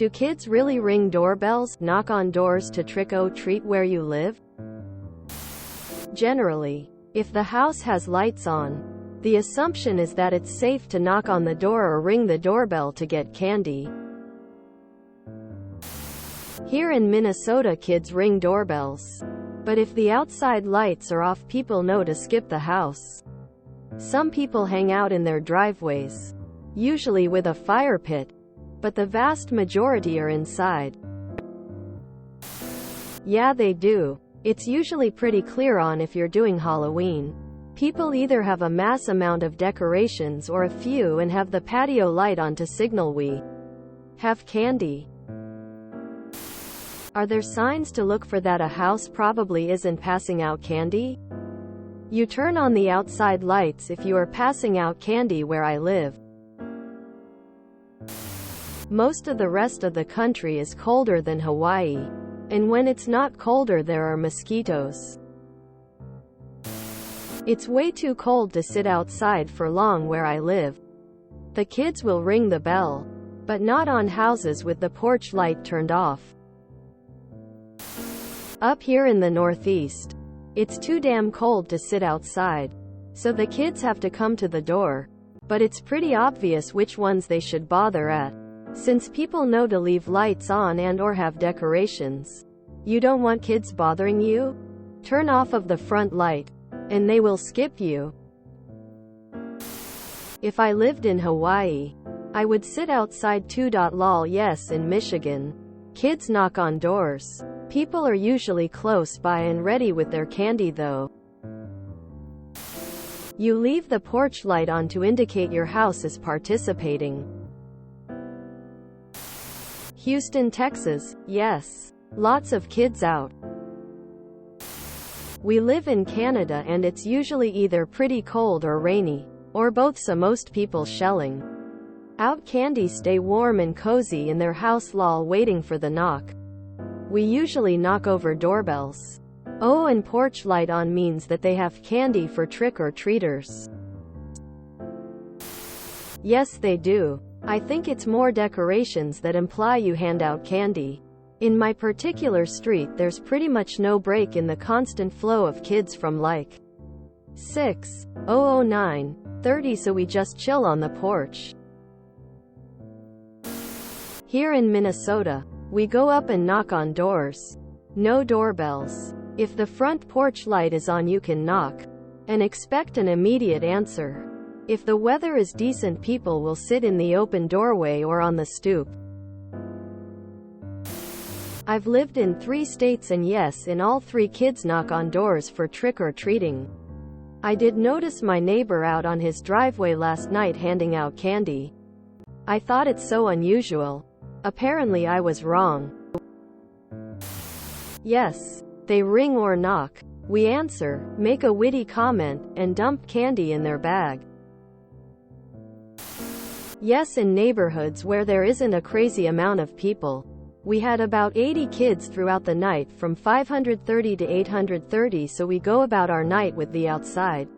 Do kids really ring doorbells, knock on doors to trick or treat where you live? Generally, if the house has lights on, the assumption is that it's safe to knock on the door or ring the doorbell to get candy. Here in Minnesota, kids ring doorbells. But if the outside lights are off, people know to skip the house. Some people hang out in their driveways, usually with a fire pit, but the vast majority are inside. Yeah, they do. It's usually pretty clear on if you're doing Halloween. People either have a mass amount of decorations or a few and have the patio light on to signal we have candy. Are there signs to look for that a house probably isn't passing out candy? You turn on the outside lights if you are passing out candy where I live. Most of the rest of the country is colder than Hawaii, and when it's not colder there are mosquitoes. It's way too cold to sit outside for long where I live. The kids will ring the bell, but not on houses with the porch light turned off. Up here in the Northeast, it's too damn cold to sit outside, so the kids have to come to the door, but it's pretty obvious which ones they should bother at, since people know to leave lights on and or have decorations. You don't want kids bothering you? Turn off of the front light, and they will skip you. If I lived in Hawaii, I would sit outside too. Lol. Yes, in Michigan, kids knock on doors. People are usually close by and ready with their candy though. You leave the porch light on to indicate your house is participating. Houston, Texas. Yes. Lots of kids out. We live in Canada and it's usually either pretty cold or rainy, or both, so most people shelling out candy stay warm and cozy in their house. Lol. Waiting for the knock. We usually knock over doorbells. Oh, and porch light on means that they have candy for trick-or-treaters. Yes, they do. I think it's more decorations that imply you hand out candy. In my particular street there's pretty much no break in the constant flow of kids from like 6:09:30, so we just chill on the porch. Here in Minnesota, we go up and knock on doors. No doorbells. If the front porch light is on you can knock and expect an immediate answer. If the weather is decent, people will sit in the open doorway or on the stoop. I've lived in 3 states and yes, in all 3 kids knock on doors for trick-or-treating. I did notice my neighbor out on his driveway last night handing out candy. I thought it so unusual. Apparently I was wrong. Yes, they ring or knock. We answer, make a witty comment, and dump candy in their bag. Yes, in neighborhoods where there isn't a crazy amount of people. We had about 80 kids throughout the night from 530 to 830, so we go about our night with the outside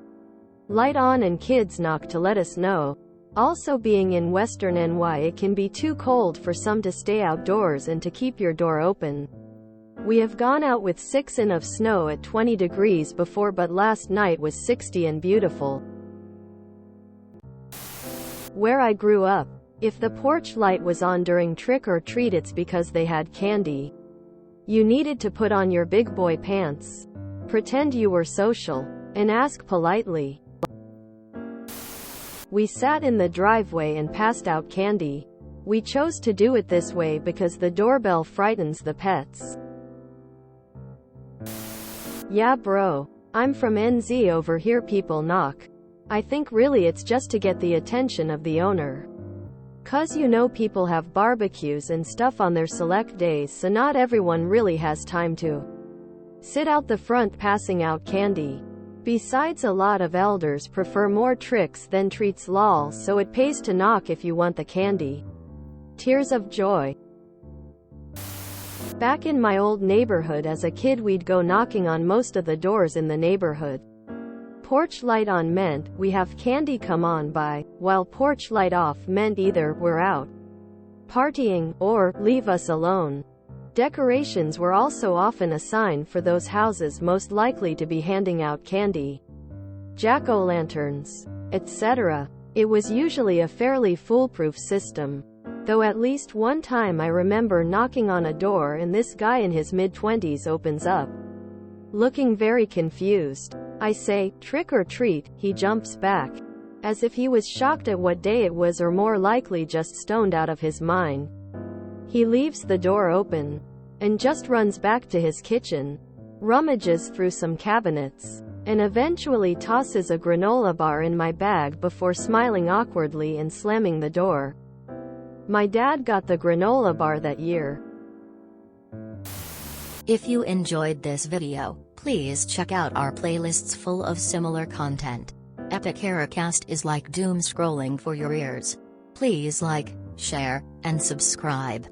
light on and kids knock to let us know. Also, being in Western NY, it can be too cold for some to stay outdoors and to keep your door open. We have gone out with 6 in of snow at 20 degrees before, but last night was 60 and beautiful. Where I grew up, if the porch light was on during trick or treat, it's because they had candy. You needed to put on your big boy pants, pretend you were social, and ask politely. We sat in the driveway and passed out candy. We chose to do it this way because the doorbell frightens the pets. Yeah bro, I'm from NZ. Over here people knock. I think really it's just to get the attention of the owner. 'Cause you know people have barbecues and stuff on their select days, so not everyone really has time to sit out the front passing out candy. Besides, a lot of elders prefer more tricks than treats. Lol. So it pays to knock if you want the candy. Tears of joy. Back in my old neighborhood as a kid, we'd go knocking on most of the doors in the neighborhood. Porch light on meant we have candy, come on by, while porch light off meant either we're out partying, or leave us alone. Decorations were also often a sign for those houses most likely to be handing out candy, jack-o'-lanterns, etc. It was usually a fairly foolproof system, though at least one time I remember knocking on a door and this guy in his mid-20s opens up, looking very confused. I say, "Trick or treat," he jumps back, as if he was shocked at what day it was or more likely just stoned out of his mind. He leaves the door open, and just runs back to his kitchen, rummages through some cabinets, and eventually tosses a granola bar in my bag before smiling awkwardly and slamming the door. My dad got the granola bar that year. If you enjoyed this video, please check out our playlists full of similar content. Epic Haircast is like doom scrolling for your ears. Please like, share, and subscribe.